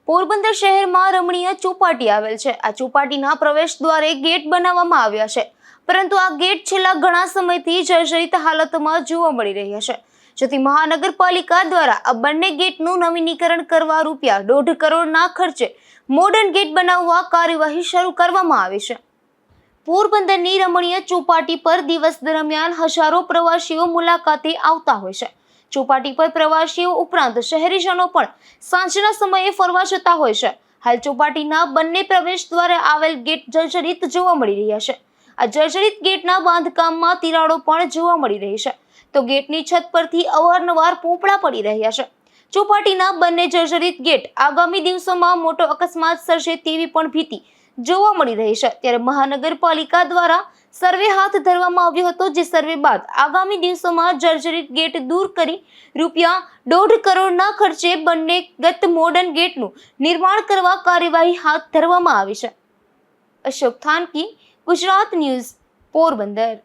પોરબંદર શહેરમાં રમણીય ચોપાટી આવેલ છે। આ ચોપાટીના પ્રવેશ દ્વારે ગેટ બનાવવામાં આવ્યા છે, પરંતુ આ ગેટ છેલ્લા ઘણા સમયથી જર્જરિત હાલતમાં જોવા મળી રહ્યા છે, જેથી મહાનગરપાલિકા દ્વારા આ બંને ગેટનું નવીનીકરણ કરવા ₹1.5 કરોડના ખર્ચે મોડર્ન ગેટ બનાવવા કાર્યવાહી શરૂ કરવામાં આવી છે। પોરબંદરની રમણીય ચોપાટી પર દિવસ દરમિયાન હજારો પ્રવાસીઓ મુલાકાતે આવતા હોય છે। ચોપાટી પર પ્રવાસીઓ ઉપરાંત શહેરીજનો પણ સાંજના સમયે ફરવા જતા હોય છે। હાલ ચોપાટીના બંને પ્રવેશ દ્વારે આવેલ ગેટ જર્જરિત જોવા મળી રહ્યા છે। આ જર્જરિત ગેટના બાંધકામમાં તિરાડો પણ જોવા મળી રહી છે, તો ગેટની છત પરથી અવારનવાર પોપડા પડી રહ્યા છે। ચોપાટીના બંને જર્જરિત ગેટ આગામી દિવસોમાં મોટો અકસ્માત સર્જે તેવી પણ ભીતિ જોવા મળી રહી છે। ત્યારે મહાનગરપાલિકા દ્વારા સર્વે હાથ ધરવામાં આવ્યો હતો, જે સર્વે બાદ આગામી દિવસોમાં જર્જરિત ગેટ દૂર કરી ₹1.5 કરોડના ખર્ચે બંને ગત મોડર્ન ગેટનું નિર્માણ કરવા કાર્યવાહી હાથ ધરવામાં આવી છે। અશોક થાનકી, ગુજરાત ન્યૂઝ, પોરબંદર।